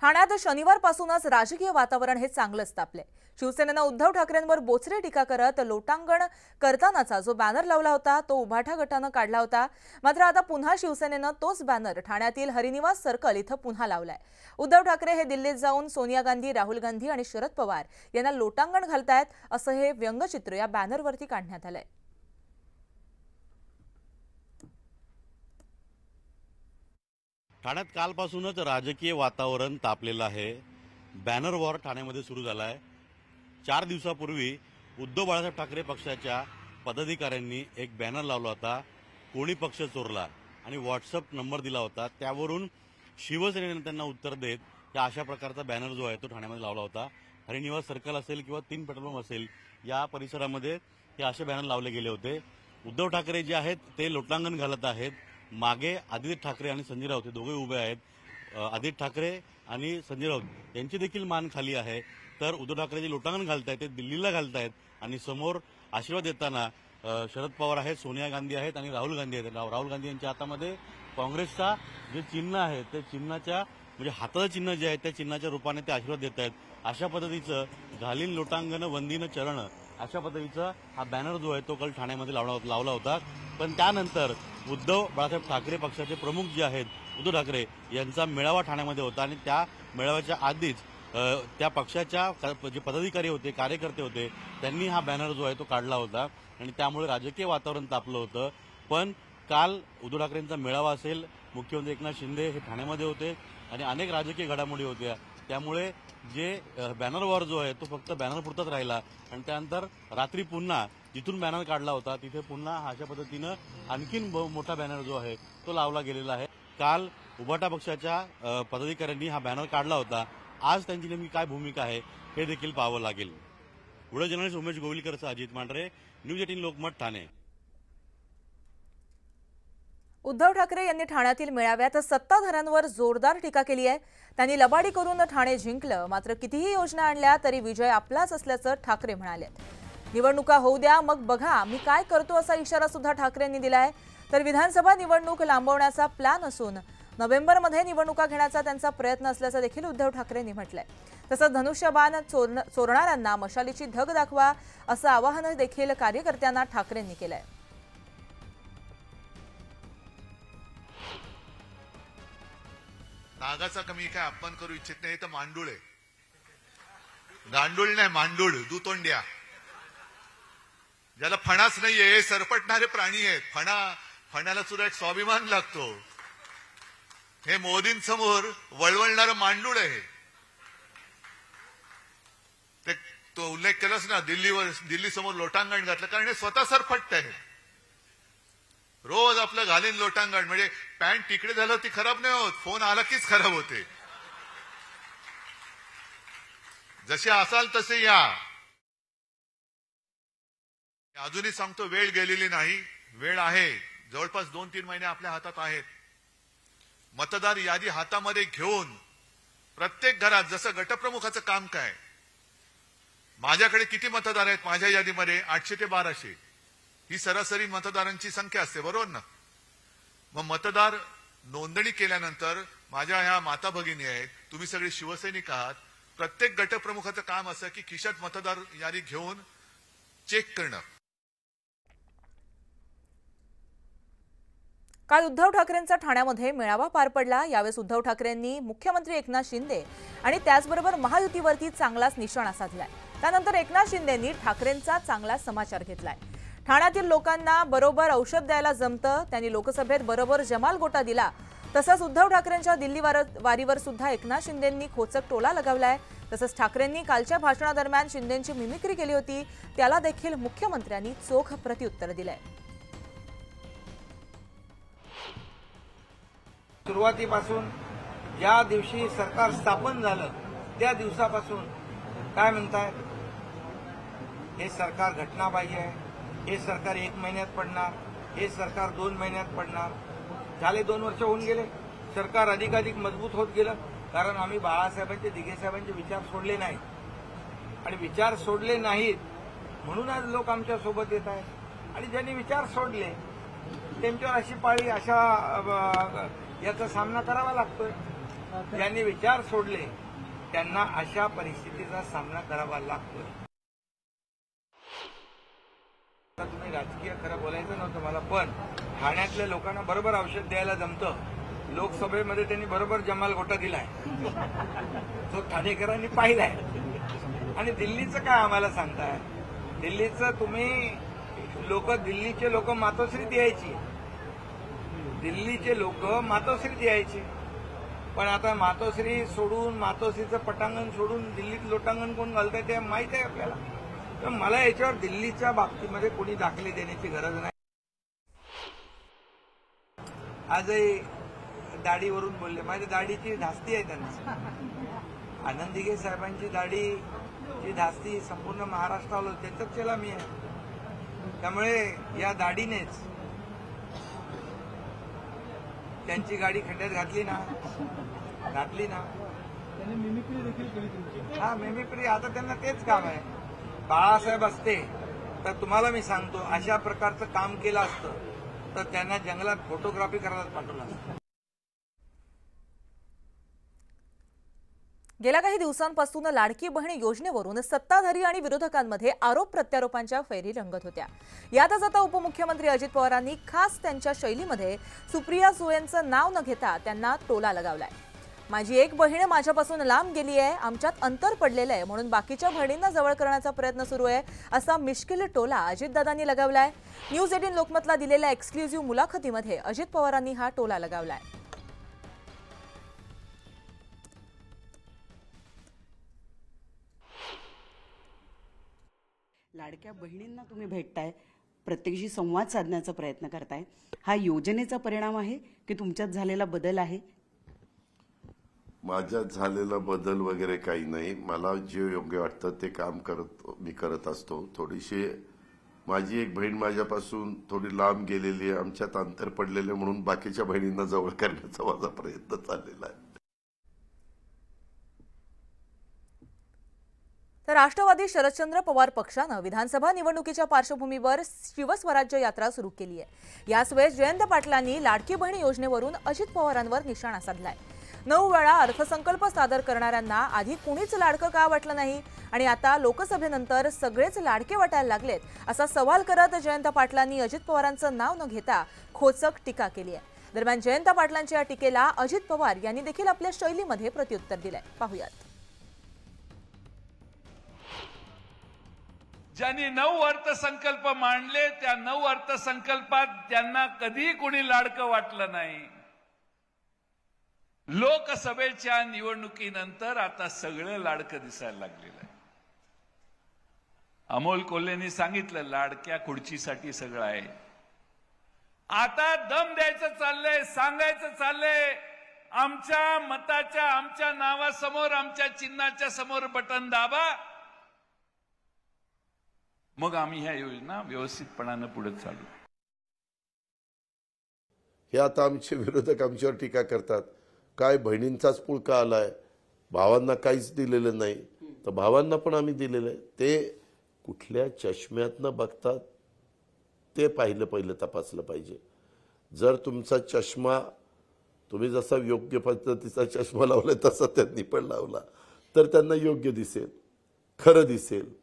ठाण्यात शनिवारपासूनच राजकीय वातावरण हे चांगलंच तापले। शिवसेनेनं उद्धव ठाकरेंवर बोचरे टीका करत लोटांगण करतानाचा जो बॅनर लावला होता तो उभाठा गटानं काढला होता। मात्र आता पुन्हा शिवसेनेनं तोच बॅनर ठाण्यातील हरिनिवास सर्कल इथं पुन्हा लावलाय। उद्धव ठाकरे हे दिल्लीत जाऊन सोनिया गांधी, राहुल गांधी आणि शरद पवार यांना लोटांगण घालतायत असं हे व्यंगचित्र या बॅनरवरती काढण्यात आलंय। ठाण्यात कालपासूनच राजकीय वातावरण तापलेलं आहे। बॅनर वॉर ठाण्यामध्ये सुरू झाला आहे। 4 दिवसापूर्वी उद्धव बाळासाहेब ठाकरे पक्षाच्या पदाधिकाऱ्यांनी एक बॅनर लावला होता, कोणी पक्ष चोरला, आणि व्हॉट्सअप नंबर दिला होता। त्यावरून शिवसेनेने त्यांना उत्तर देत या अशा प्रकारचा बॅनर जो आहे तो ठाण्यामध्ये लावला होता। हरिनिवास सर्कल असेल किंवा 3 पेट्रोल पंप असेल या परिसरामध्ये हे असे बॅनर लावले गेले होते। उद्धव ठाकरे जे आहेत ते लोटांगण घालत आहेत। मागे आदित्य ठाकरे आणि संजय राऊत हे दोघे उभे आहेत। आदित्य ठाकरे आणि संजय राऊत यांची देखील मान खाली आहे। तर उद्धव ठाकरे जे लोटांगण घालतायत ते दिल्लीला घालतायत आणि समोर आशीर्वाद देताना शरद पवार आहेत, सोनिया गांधी आहेत आणि राहुल गांधी आहेत। राहुल गांधी यांच्या हातामध्ये काँग्रेसचा जे चिन्ह आहे ते चिन्हाच्या म्हणजे हाताचं चिन्ह जे आहे त्या चिन्हाच्या रूपाने ते आशीर्वाद देत आहेत। अशा पद्धतीचं घालीन लोटांगण वंदीन चरण अशा पद्धतीचा हा बॅनर जो आहे तो काल ठाण्यामध्ये लावला होता। पण त्यानंतर उद्धव बाळासाहेब ठाकरे पक्षाचे प्रमुख जे आहेत उद्धव ठाकरे यांचा मेळावा ठाण्यामध्ये होता आणि त्या मेळाव्याच्या आधीच त्या पक्षाच्या जे पदाधिकारी होते, कार्यकर्ते होते, त्यांनी हा बॅनर जो आहे तो काढला होता आणि त्यामुळे राजकीय वातावरण तापलं होतं। पण काल उद्धव ठाकरेंचा मेळावा असेल, मुख्यमंत्री एकनाथ शिंदे हे ठाण्यामध्ये होते आणि अनेक राजकीय घडामोडी होत्या। त्यामुळे जे बॅनर वॉर जो आहे तो फक्त बॅनर पुरताच राहिला आणि त्यानंतर रात्री पुन्हा जिथून बॅनर काढला होता तिथे पुन्हा अशा पद्धतीनं आणखीन मोठा बॅनर जो आहे तो लावला गेलेला आहे। काल उभाटा पक्षाच्या पदाधिकाऱ्यांनी हा बॅनर काढला होता। आज त्यांची नेमकी काय भूमिका आहे हे देखील पाहावं लागेल। व्हिडिओ जर्नलिस्ट उमेश गोविलकरसह अजित मांढरे, न्यूज 18 लोकमत, ठाणे। उद्धव ठाकरे यांनी ठाण्यातील मेळाव्यात सत्ताधाऱ्यांवर जोरदार टीका केली आहे। त्यांनी लबाडी करून ठाणे जिंकलं, मात्र कितीही योजना आणल्या तरी विजय आपलाच असल्याचं ठाकरे म्हणाले। निवडणुका होऊ द्या मग बघा मी काय करतो असा इशारा सुद्धा ठाकरेंनी दिलाय। तर विधानसभा निवडणूक लांबवण्याचा प्लॅन असून नोव्हेंबरमध्ये निवडणुका घेण्याचा त्यांचा प्रयत्न असल्याचं देखील उद्धव ठाकरेंनी म्हटलंय। तसंच धनुष्यबाण चोरणाऱ्यांना मशालीची धग दाखवा असं आवाहन देखील कार्यकर्त्यांना ठाकरेंनी केलंय। नागाचा कमी काय आपण करू इच्छित नाही तर मांडूळ आहे, गांडूळ नाही मांडूळ, दुतोंड्या, ज्याला फणाच नाहीये, सरपटणारे प्राणी आहेत। फणाला सुद्धा एक स्वाभिमान लागतो। हे मोदींसमोर वळवळणारं मांडूळ आहे। ते तो उल्लेख केलास ना, दिल्ली समोर लोटांगण घातलं, कारण हे स्वतः सरपट्ट आहे। रोज आपलं घालीन लोटांगण, म्हणजे पॅन्ट तिकडे झालं ती खराब नाही होत, फोन आला कीच खराब होते। जसे असाल तसे या। अजूनही सांगतो, वेळ गेलेली नाही, वेळ आहे। जवळपास 2-3 महिने आपल्या हातात आहेत। मतदार यादी हातामध्ये घेऊन प्रत्येक घरात, जसं गटप्रमुखाचं काम काय, माझ्याकडे किती मतदार आहेत माझ्या यादीमध्ये 800 ते 1200 ही सरासरी मतदारांची संख्या असते, बरोबर ना। मग मतदार नोंदणी केल्यानंतर माझ्या ह्या माता भगिनी आहेत, तुम्ही सगळे शिवसैनिक आहात, प्रत्येक गटप्रमुखाचं काम असं की खिशात मतदार यादी घेऊन चेक करणं। काल उद्धव ठाकरेंचा ठाण्यामध्ये मेळावा पार पडला। यावेळेस उद्धव ठाकरेंनी मुख्यमंत्री एकनाथ शिंदे आणि त्याचबरोबर महायुतीवरती चांगलाच निशाणा साधलाय। त्यानंतर एकनाथ शिंदेंनी ठाकरेंचा चांगला समाचार घेतलाय। ठाण्यातील लोकांना बरोबर औषध द्यायला जमतं, त्यांनी लोकसभेत बरोबर जमाल गोटा दिला। तसंच उद्धव ठाकरेंच्या दिल्ली वारीवर सुद्धा एकनाथ शिंदेंनी खोचक टोला लगावलाय। तसंच ठाकरेंनी कालच्या भाषणादरम्यान शिंदेंची मिमिक्री केली होती, त्याला देखील मुख्यमंत्र्यांनी चोख प्रत्युत्तर दिलंय। सुरुवातीपासून ज्या दिवशी सरकार स्थापन झालं त्या दिवसापासून काय म्हणताय, हे सरकार घटनाबाह्य आहे, हे सरकार 1 महिन्यात पडणार, हे सरकार 2 महिन्यात पडणार। झाले 2 वर्ष होऊन गेले, सरकार अधिकाधिक मजबूत होत गेलं, कारण आम्ही बाळासाहेबांचे, दिघे साहेबांचे विचार सोडले नाहीत आणि विचार सोडले नाहीत म्हणून आज लोक आमच्या सोबत येत आहेत। आणि ज्यांनी विचार सोडले त्यांच्यावर अशी पाळी, अशा याचा सामना करावा लागतोय। ज्यांनी विचार सोडले त्यांना अशा परिस्थितीचा सामना करावा लागतोय. आता तुम्ही राजकीय खरं बोलायचं नव्हतं मला, पण ठाण्यातल्या लोकांना बरोबर औषध द्यायला जमतं. लोकसभेमध्ये त्यांनी बरोबर जमाल गोटा दिलाय, तो ठाणेकरांनी पाहिलाय. आणि दिल्लीचं काय आम्हाला सांगताय? दिल्लीचं तुम्ही दिल्लीचे लोक मातोश्रीत यायची, दिल्लीचे लोक मातोश्रीत यायचे, पण आता मातोश्री सोडून, मातोश्रीचं पटांगण सोडून दिल्लीत लोटांगण कोण घालतंय ते माहित आहे आपल्याला. तर मला याच्यावर दिल्लीच्या बाबतीमध्ये कोणी दाखले देण्याची गरज नाही. आजही दाढीवरून बोलले, माझ्या दाढीची धास्ती आहे त्यांना. आनंद दिघे साहेबांची दाढीची धास्ती संपूर्ण महाराष्ट्राला, त्याच्याच चेला मी आहे. त्यामुळे या दाढीनेच त्यांची गाडी खड्ड्यात घातली ना. त्यांनी मिमिक्री देखील केली तुमची. हा, मिमिक्री आता त्यांना तेच काम आहे. बाळासाहेब असते तर तुम्हाला मी सांगतो अशा प्रकारचं काम केलं असतं तर त्यांना जंगलात फोटोग्राफी करायला पाठवलं असतं. गेल्या काही दिवसांपासून लाडकी बहीण योजनेवरून सत्ताधारी आणि विरोधकांमध्ये आरोप प्रत्यारोपांच्या फैरी रंगत होत्या. यातच आता उपमुख्यमंत्री अजित पवारांनी खास त्यांच्या शैलीमध्ये सुप्रिया सुळेंचं नाव न घेता त्यांना टोला लगावलाय. माझी एक बहीण माझ्यापासून लांब गेली आहे, आमच्यात अंतर पडलेलं आहे म्हणून बाकीच्या बहिणींना जवळ करण्याचा प्रयत्न सुरू आहे, असा मिश्किल टोला अजितदादांनी लगावलाय. न्यूज 18 लोकमतला दिलेल्या एक्सक्लुझिव्ह मुलाखतीमध्ये अजित पवारांनी हा टोला लगावलाय. लाडक्या बहिणींना तुम्ही भेटताय, प्रत्येकाशी संवाद साधण्याचा प्रयत्न करताय, हा योजनेचा परिणाम आहे की तुमच्यात झालेला बदल आहे? माझ्यात झालेला बदल वगैरे काही नाही. मला जे योग्य वाटतं ते काम मी करत असतो. थोडीशी माझी एक बहीण माझ्यापासून थोडी लांब गेलेली आहे, आमच्यात अंतर पडलेले म्हणून बाकीच्या बहिणींना जवळ करण्याचा माझा प्रयत्न चाललेला आहे. तर राष्ट्रवादी शरदचंद्र पवार पक्षानं विधानसभा निवडणुकीच्या पार्श्वभूमीवर शिवस्वराज्य यात्रा सुरू केली आहे. याच वेळेस जयंत पाटलांनी लाडकी बहीण योजनेवरून अजित पवारांवर निशाणा साधलाय. 9 वेळा अर्थसंकल्प सादर करणाऱ्यांना आधी कुणीच लाडकं का वाटलं नाही आणि आता लोकसभेनंतर सगळेच लाडके वाटायला लागलेत, असा सवाल करत जयंत पाटलांनी अजित पवारांचं नाव न घेता खोचक टीका केली आहे. दरम्यान जयंत पाटलांच्या या टीकेला अजित पवार यांनी देखील आपल्या शैलीमध्ये प्रत्युत्तर दिलंय. पाहूयात. ज्यांनी 9 अर्थसंकल्प मांडले त्या 9 अर्थसंकल्पात त्यांना कधी कोणी लाडकं वाटलं नाही. लोकसभेच्या निवडणुकीनंतर आता सगळं लाडकं दिसायला लागलेलं आहे. अमोल कोल्हेंनी सांगितलं लाडक्या खुर्चीसाठी सगळं आहे. आता दम द्यायचं चाललंय, सांगायचं चाललंय, आमच्या मताच्या, आमच्या नावासमोर, आमच्या चिन्हाच्या समोर बटन दाबा, मग आम्ही ह्या योजना व्यवस्थितपणानं पुढे चालू. हे आता आमचे विरोधक आमच्यावर टीका करतात, काय बहिणींचाच पुळका आलाय, भावांना काहीच दिलेलं नाही. तर भावांना पण आम्ही दिलेलं आहे. ते कुठल्या चष्म्यातनं बघतात ते पहिलं तपासलं पाहिजे. जर तुमचा चष्मा, तुम्ही जसा योग्य पद्धतीचा चष्मा लावलाय तसा त्यांनी पण लावला तर त्यांना योग्य दिसेल, खरं दिसेल.